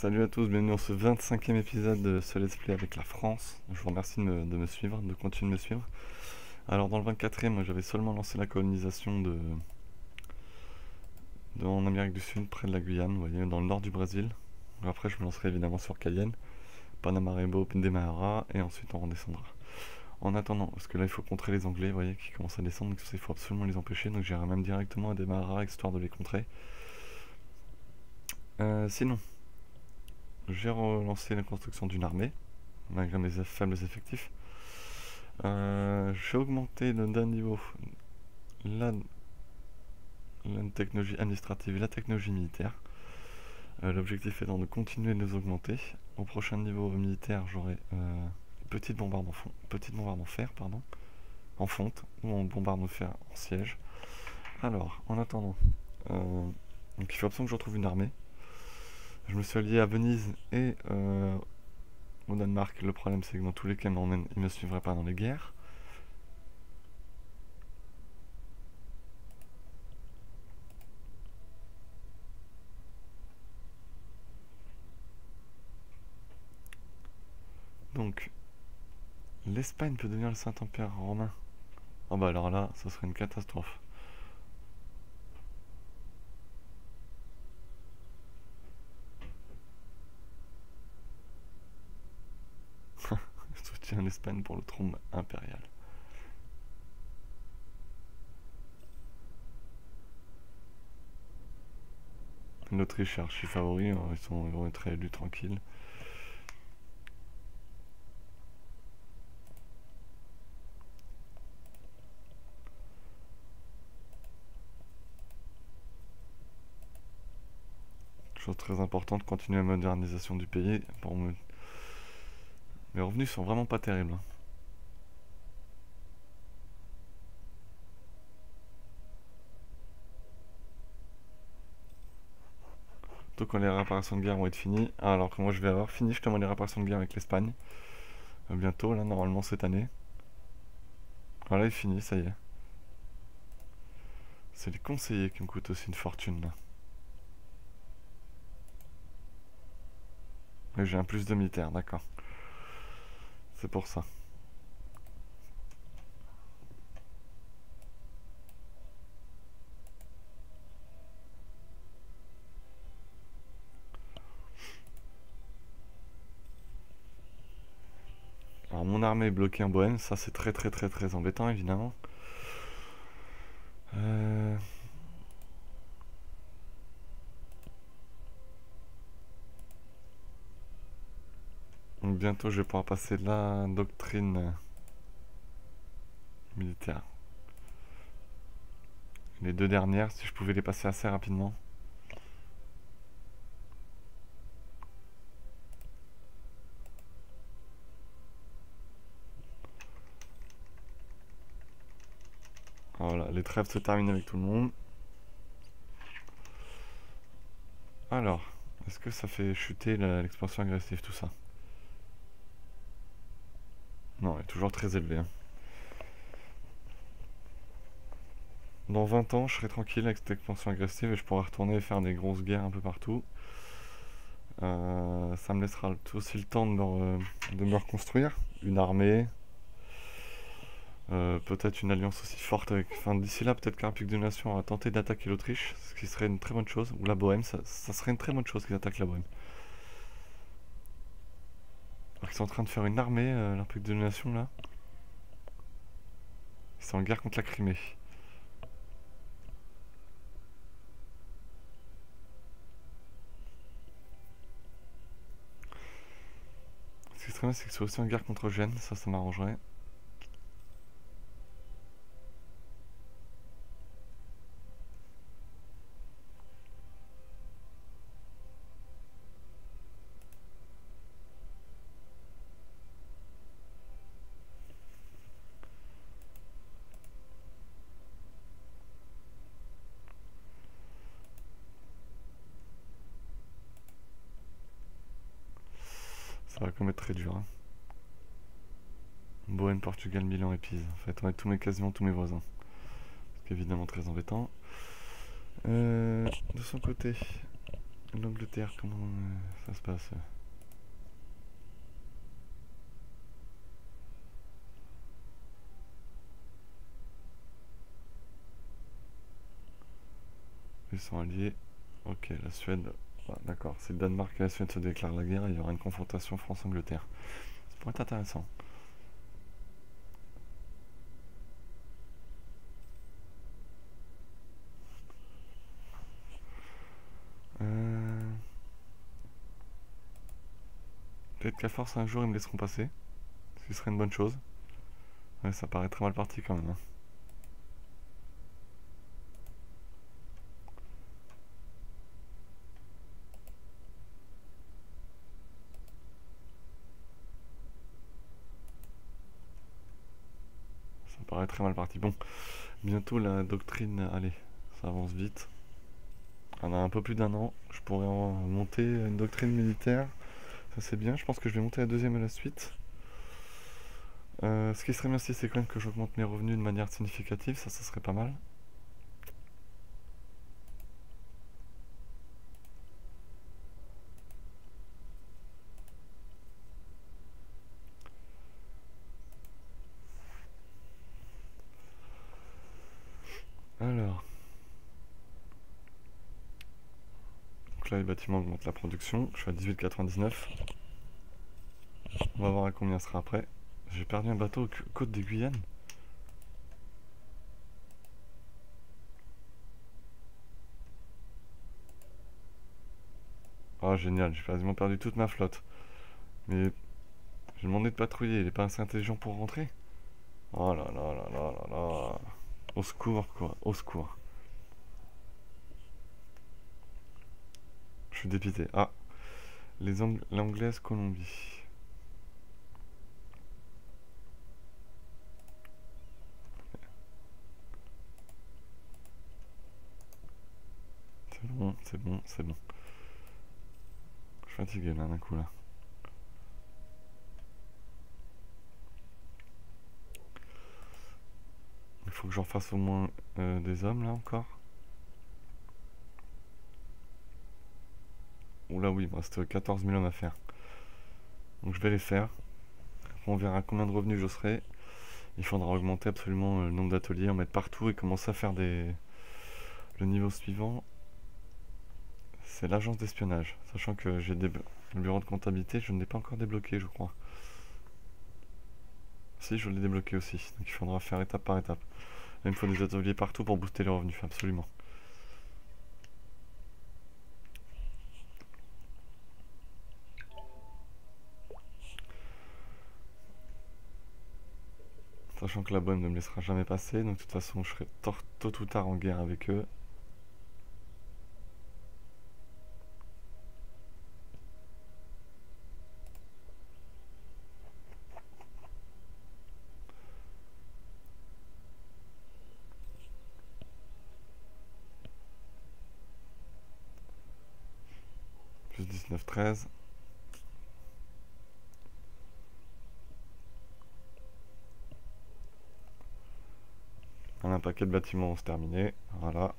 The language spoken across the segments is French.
Salut à tous, bienvenue dans ce 25e épisode de ce Let's Play avec la France. Je vous remercie de me suivre, de continuer de me suivre. Alors dans le 24e, moi j'avais seulement lancé la colonisation en Amérique du Sud, près de la Guyane, vous voyez, dans le nord du Brésil. Après je me lancerai évidemment sur Cayenne, Paramaribo, Demerara, et ensuite on redescendra. En attendant, parce que là il faut contrer les Anglais, vous voyez, qui commencent à descendre, donc il faut absolument les empêcher, donc j'irai même directement à Demerara, histoire de les contrer. Sinon, j'ai relancé la construction d'une armée, malgré mes faibles effectifs. J'ai augmenté d'un niveau la, la technologie administrative et la technologie militaire. L'objectif étant de continuer de les augmenter. Au prochain niveau militaire, j'aurai petite bombarde en fer, pardon, en fonte, ou en bombarde de fer en siège. Alors, en attendant, donc il faut absolument que je retrouve une armée. Je me suis allié à Venise et au Danemark. Le problème, c'est que dans tous les cas, ils ne me suivraient pas dans les guerres. Donc, l'Espagne peut devenir le Saint-Empire romain. Oh bah alors là, ça serait une catastrophe. Soutien l'Espagne pour le trône impérial. L'Autriche est archi favori, hein, ils vont être élus tranquilles. Chose très importante, continuer la modernisation du pays. Mes revenus sont vraiment pas terribles. Surtout quand les réparations de guerre vont être finies. Alors que moi je vais avoir fini justement les réparations de guerre avec l'Espagne. Bientôt, là, normalement cette année. Voilà, il est fini, ça y est. C'est les conseillers qui me coûtent aussi une fortune là. Oui, j'ai un plus de militaire, d'accord. C'est pour ça. Alors mon armée est bloquée en Bohème, ça c'est très embêtant évidemment. Donc bientôt je vais pouvoir passer la doctrine militaire. Les deux dernières, si je pouvais les passer assez rapidement. Voilà, les trêves se terminent avec tout le monde. Alors, est-ce que ça fait chuter l'expansion agressive, tout ça? Non, elle est toujours très élevée. Hein. Dans 20 ans, je serai tranquille avec cette expansion agressive et je pourrai retourner faire des grosses guerres un peu partout. Ça me laissera aussi le temps de me reconstruire. Une armée. Peut-être une alliance aussi forte avec... Enfin, d'ici là, peut-être que la République des Nations aura tenté d'attaquer l'Autriche, ce qui serait une très bonne chose. Ou la Bohème, ça serait une très bonne chose qu'ils attaquent la Bohème. Alors qu'ils sont en train de faire une armée, la République des Nations, là. Ils sont en guerre contre la Crimée. Ce qui serait bien, c'est qu'ils soient aussi en guerre contre Gênes, ça m'arrangerait. Ça va quand même être très dur. Hein. Bohème, Portugal, Milan et Pise. En fait, on a quasiment tous mes voisins. Ce qui est évidemment très embêtant. De son côté, l'Angleterre, comment ça se passe? Ils sont alliés. Ok, la Suède. Ah, d'accord, si le Danemark et la Suède se déclarent la guerre, il y aura une confrontation France-Angleterre. Ça pourrait être intéressant. Euh... Peut-être qu'à force un jour ils me laisseront passer. Ce qui serait une bonne chose. Ouais, ça paraît très mal parti quand même, hein. Ça paraît très mal parti. Bon, bientôt la doctrine. Allez, ça avance vite. On a un peu plus d'un an. Je pourrais en monter une doctrine militaire. Ça c'est bien. Je pense que je vais monter la deuxième à la suite. Ce qui serait bien aussi, c'est quand même que j'augmente mes revenus de manière significative. Ça serait pas mal. Alors. Donc là, les bâtiments augmentent la production. Je suis à 18,99. On va voir à combien ce sera après. J'ai perdu un bateau aux côtes des Guyanes. Oh génial, j'ai quasiment perdu toute ma flotte. Mais j'ai demandé de patrouiller, il est pas assez intelligent pour rentrer. Oh là là là là là là. Au secours quoi, au secours. Je suis dépité. Ah, l'anglaise Colombie. C'est bon, c'est bon, c'est bon. Je suis fatigué là d'un coup là. Il faut que j'en fasse au moins des hommes là encore. Oula oui, il me reste 14 000 hommes à faire. Donc je vais les faire. On verra combien de revenus je serai. Il faudra augmenter absolument le nombre d'ateliers, en mettre partout et commencer à faire des... Le niveau suivant, c'est l'agence d'espionnage. Sachant que j'ai le bureau de comptabilité, je ne l'ai pas encore débloqué, je crois. Si, je l'ai débloqué aussi. Donc il faudra faire étape par étape. Là, il me faut des ateliers partout pour booster les revenus, absolument. Sachant que la bonne ne me laissera jamais passer, donc de toute façon je serai tôt ou tard en guerre avec eux. Plus 19, 13. Un paquet de bâtiments vont se terminer. Voilà.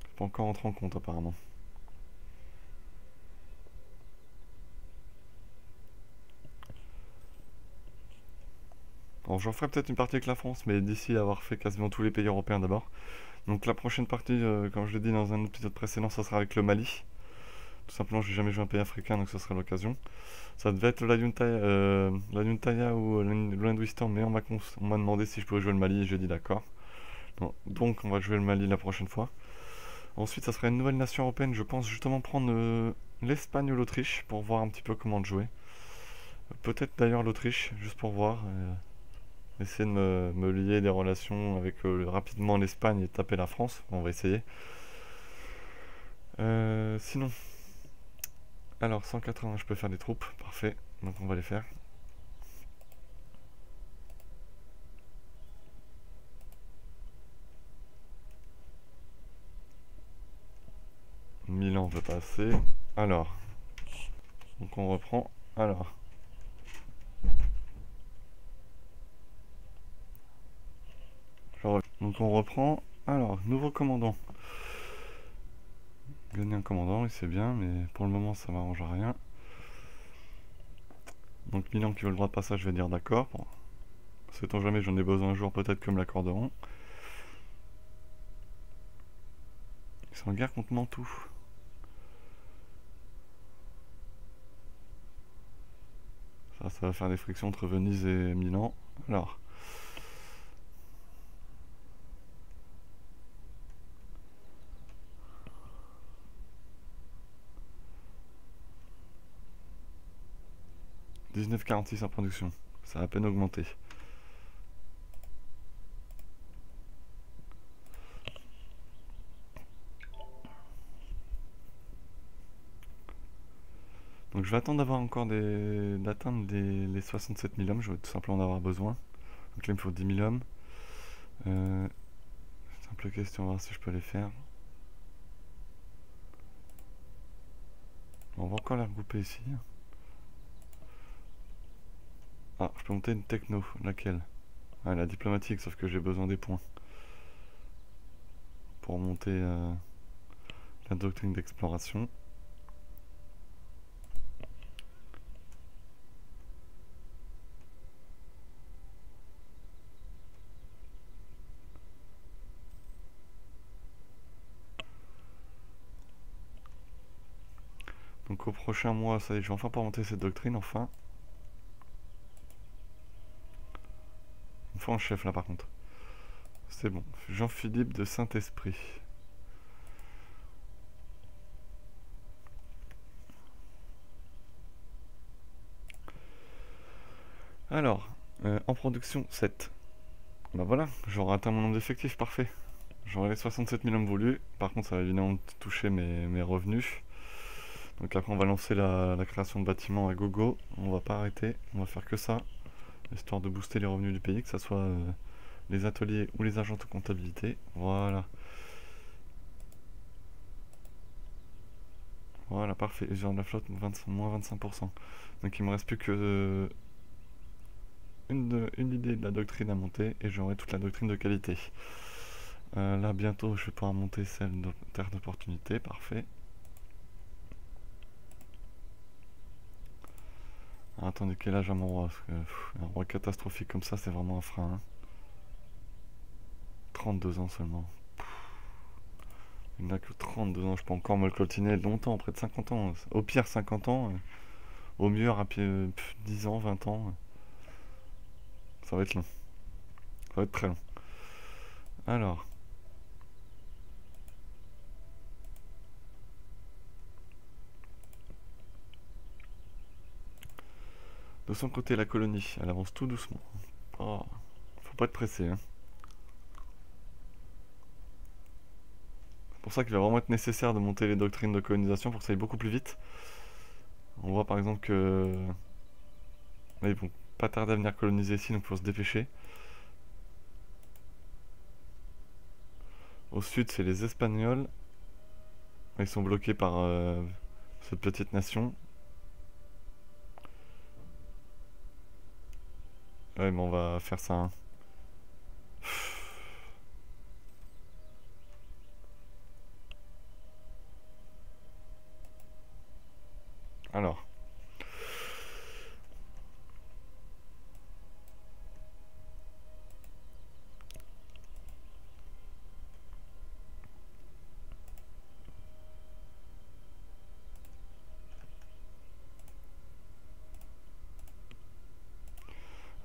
C'est pas encore rentré en compte apparemment. Alors j'en ferai peut-être une partie avec la France, mais d'ici avoir fait quasiment tous les pays européens d'abord. Donc la prochaine partie, comme je l'ai dit dans un épisode précédent, ça sera avec le Mali. Tout simplement, j'ai jamais joué un pays africain, donc ce sera l'occasion. Ça devait être la Yuntaya ou l'Hindouistan, mais on m'a demandé si je pouvais jouer le Mali et j'ai dit d'accord. Donc on va jouer le Mali la prochaine fois. Ensuite, ça sera une nouvelle nation européenne. Je pense justement prendre l'Espagne ou l'Autriche pour voir un petit peu comment jouer. Peut-être d'ailleurs l'Autriche, juste pour voir. Essayer de me lier des relations avec rapidement l'Espagne et taper la France. On va essayer. Sinon, alors 180, je peux faire des troupes. Parfait. Donc on va les faire. Milan veut passer. Alors, donc on reprend. Alors, Donc on reprend. Alors, nouveau commandant. Gagner un commandant, oui c'est bien, mais pour le moment ça m'arrange à rien. Donc Milan qui veut le droit de passage, je vais dire d'accord. Bon. Sait-on jamais, j'en ai besoin un jour, peut-être que me l'accorderont. Ils sont en guerre contre Mantoue. Ça va faire des frictions entre Venise et Milan. Alors. « 19,46 en production. Ça a à peine augmenté. Donc je vais attendre d'avoir encore d'atteindre les 67 000 hommes. Je vais tout simplement en avoir besoin. Donc là il me faut 10 000 hommes. Simple question, on va voir si je peux les faire. On va encore les regrouper ici. Ah, je peux monter une techno. Laquelle? Ah, la diplomatique, sauf que j'ai besoin des points. Pour monter la doctrine d'exploration. Donc au prochain mois, ça y est, je vais enfin pouvoir monter cette doctrine, enfin. Une fois en chef là par contre. C'est bon. Jean-Philippe de Saint-Esprit. Alors, en production 7. Bah voilà, j'aurai atteint mon nombre d'effectifs, parfait. J'aurai les 67 000 hommes voulus. Par contre, ça va évidemment toucher mes revenus. Donc après, on va lancer la création de bâtiments à gogo. On va pas arrêter, on va faire que ça. Histoire de booster les revenus du pays, que ce soit les ateliers ou les agents de comptabilité. Voilà. Voilà, parfait. Usure de la flotte, moins 25%. Donc il me reste plus que une idée de la doctrine à monter et j'aurai toute la doctrine de qualité. Là, bientôt, je vais pouvoir monter celle de terre d'opportunité. Parfait. Alors, attendez, quel âge a mon roi? Parce que, un roi catastrophique comme ça, c'est vraiment un frein. Hein. 32 ans seulement. Il n'a que 32 ans, je peux encore me le coltiner longtemps, près de 50 ans. Au pire 50 ans, au mieux 10 ans, 20 ans. Ça va être long. Ça va être très long. Alors. De son côté, la colonie, elle avance tout doucement. Oh, faut pas être pressé. Hein. C'est pour ça qu'il va vraiment être nécessaire de monter les doctrines de colonisation pour que ça aille beaucoup plus vite. On voit par exemple que... Là, ils vont pas tarder à venir coloniser ici, donc il faut se dépêcher. Au sud, c'est les Espagnols. Ils sont bloqués par cette petite nation. Ouais, mais on va faire ça. Hein. Alors.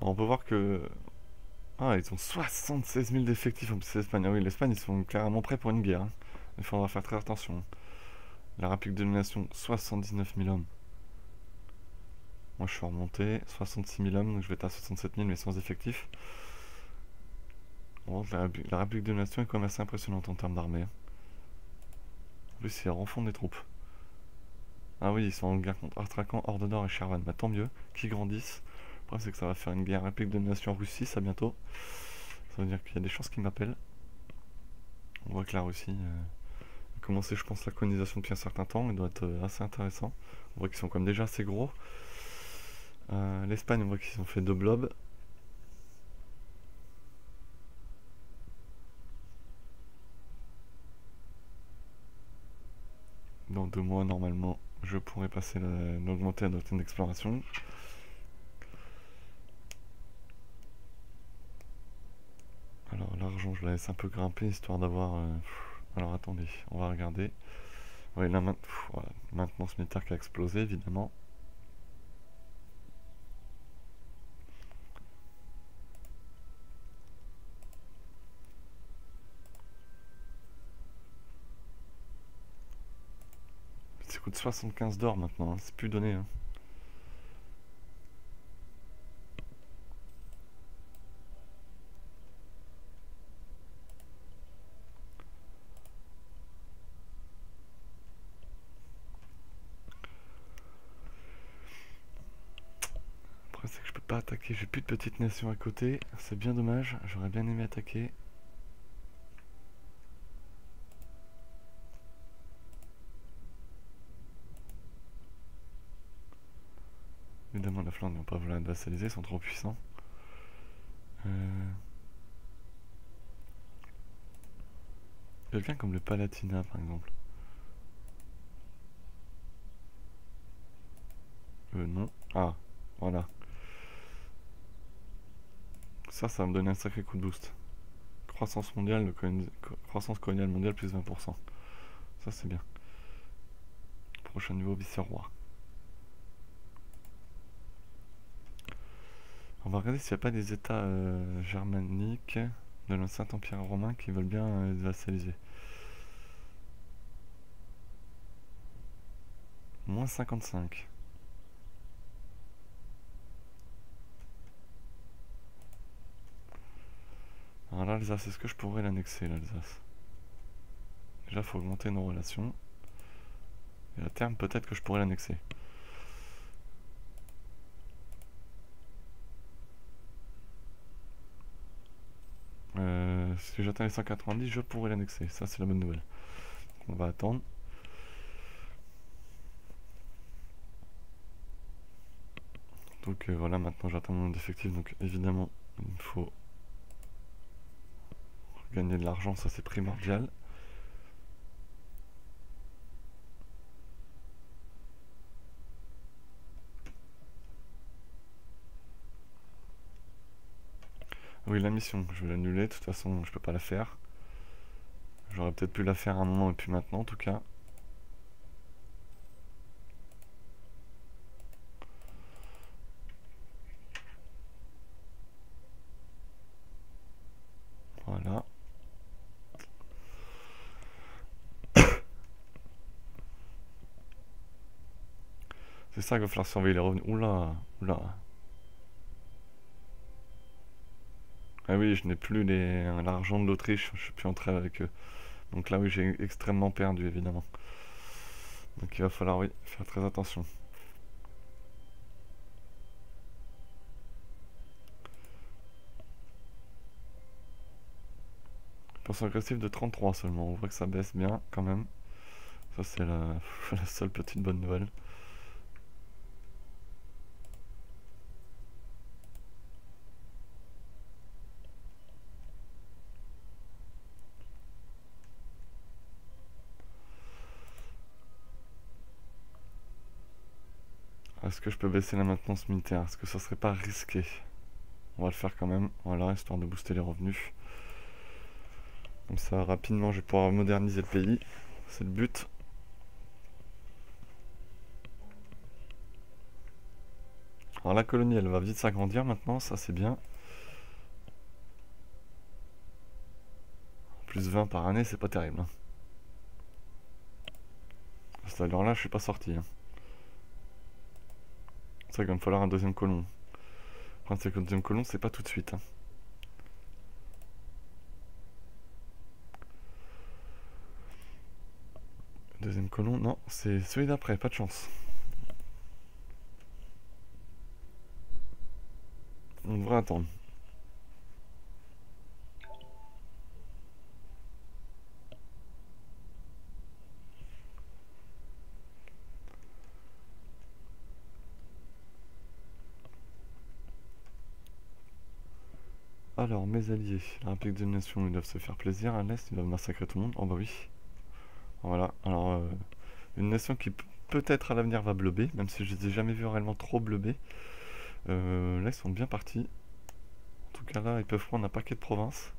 Alors, on peut voir que... Ah, ils ont 76 000 d'effectifs en plus l'Espagne. Ah oui, l'Espagne, ils sont clairement prêts pour une guerre. Hein. Il faudra faire très attention. La République de Domination, 79 000 hommes. Moi, je suis remonté. 66 000 hommes, donc je vais être à 67 000, mais sans effectifs. Bon, la République de Domination est quand même assez impressionnante en termes d'armée. En plus, ils renfondent des troupes. Ah oui, ils sont en guerre contre Astrakhan, Horde d'Or et Shervan. Bah tant mieux, qu'ils grandissent. Le problème, c'est que ça va faire une guerre République de Domination Russie, ça bientôt. Ça veut dire qu'il y a des chances qu'ils m'appellent. On voit que la Russie a commencé, je pense, la colonisation depuis un certain temps. Il doit être assez intéressant. On voit qu'ils sont quand même déjà assez gros. L'Espagne, on voit qu'ils ont fait 2 blobs. 2 mois, normalement, je pourrais passer l'augmenter la doctrine d'exploration. Alors l'argent, je la laisse un peu grimper, histoire d'avoir... Alors attendez, on va regarder. Oui, là, voilà, maintenance militaire qui a explosé, évidemment. Ça coûte 75 d'or maintenant, hein, c'est plus donné. Hein. Après, c'est que je peux pas attaquer, j'ai plus de petites nations à côté. C'est bien dommage, j'aurais bien aimé attaquer. Évidemment, la Flandre, ils vont pas vouloir être vassalisés, ils sont trop puissants. Quelqu'un comme le Palatinat, par exemple. Non. Ah, voilà. Ça va me donner un sacré coup de boost. Croissance mondiale, croissance coloniale mondiale plus 20%. Ça, c'est bien. Prochain niveau, vice-roi. On va regarder s'il n'y a pas des états germaniques de l'Ancien Empire romain qui veulent bien être vassalisés. Moins 55. Alors l'Alsace, est-ce que je pourrais l'annexer, l'Alsace? Déjà, il faut augmenter nos relations. Et à terme, peut-être que je pourrais l'annexer. Si j'atteins les 190, je pourrais l'annexer. Ça, c'est la bonne nouvelle. On va attendre. Donc voilà, maintenant j'atteins mon nombre d'effectifs. Donc évidemment, il faut gagner de l'argent, ça c'est primordial. Oui, la mission, je vais l'annuler. De toute façon, je peux pas la faire. J'aurais peut-être pu la faire à un moment et puis maintenant en tout cas. Voilà. C'est ça qu'il va falloir surveiller les revenus. Oula, oula. Ah oui, je n'ai plus l'argent de l'Autriche, je suis plus en train avec eux. Donc là oui, j'ai extrêmement perdu évidemment. Donc il va falloir oui, faire très attention. Pension agressive de 33 seulement, on voit que ça baisse bien quand même. Ça c'est la seule petite bonne nouvelle. Est-ce que je peux baisser la maintenance militaire? Est-ce que ça serait pas risqué? On va le faire quand même, voilà, histoire de booster les revenus. Comme ça, rapidement, je vais pouvoir moderniser le pays. C'est le but. Alors la colonie, elle va vite s'agrandir maintenant, ça c'est bien. Plus 20 par année, c'est pas terrible. Hein. À cette allure-là, je suis pas sorti. Hein. C'est vrai qu'il va me falloir un deuxième colon. Le problème, c'est que le deuxième colon, c'est pas tout de suite. Hein. Deuxième colon, non, c'est celui d'après, pas de chance. On devrait attendre. Alors, mes alliés, la République des Nations, ils doivent se faire plaisir. À l'Est, ils doivent massacrer tout le monde. Oh bah oui. Voilà, alors Une nation qui peut-être à l'avenir va bleuber, même si je les ai jamais vus réellement trop bleuber. Là ils sont bien partis. En tout cas là ils peuvent prendre un paquet de provinces.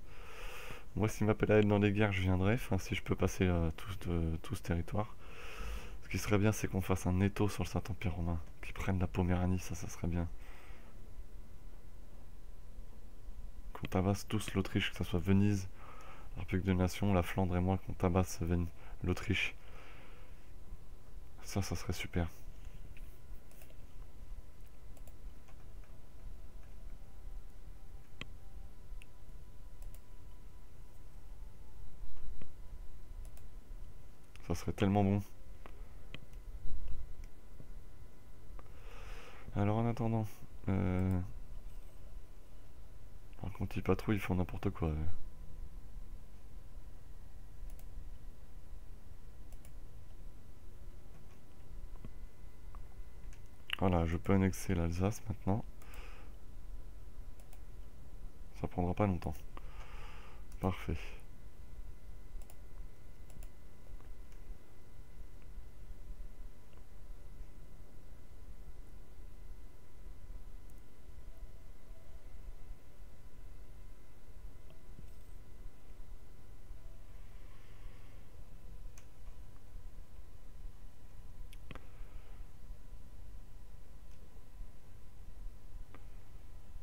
Moi s'ils m'appellent à être dans les guerres je viendrai, enfin si je peux passer tout ce territoire. Ce qui serait bien c'est qu'on fasse un étau sur le Saint-Empire romain, qu'ils prennent la Poméranie, ça serait bien. Qu'on tabasse tous l'Autriche, que ce soit Venise, la République de Nation, la Flandre et moi, qu'on tabasse l'Autriche. Ça serait super. Ça serait tellement bon. Alors en attendant, quand ils patrouillent, ils font n'importe quoi. Voilà, je peux annexer l'Alsace maintenant. Ça prendra pas longtemps. Parfait.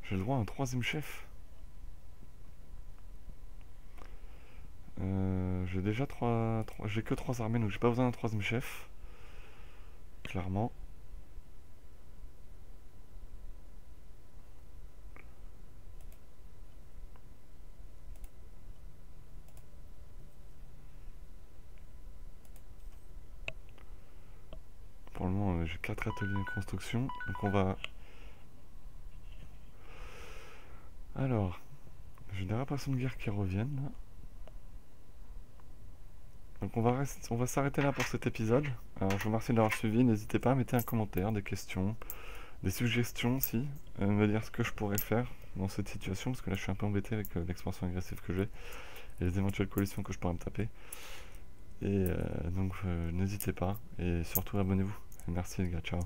J'ai le droit à un troisième chef. J'ai déjà j'ai que 3 armées, donc j'ai pas besoin d'un troisième chef. Clairement. Pour le moment, j'ai 4 ateliers de construction. Donc on va... Alors, j'ai des répressions de guerre qui reviennent. Là. Donc on va s'arrêter là pour cet épisode. Alors, je vous remercie d'avoir suivi. N'hésitez pas à mettre un commentaire, des questions, des suggestions aussi. Me dire ce que je pourrais faire dans cette situation. Parce que là, je suis un peu embêté avec l'expansion agressive que j'ai. Et les éventuelles coalitions que je pourrais me taper. Et donc, n'hésitez pas. Et surtout, abonnez-vous. Merci les gars. Ciao.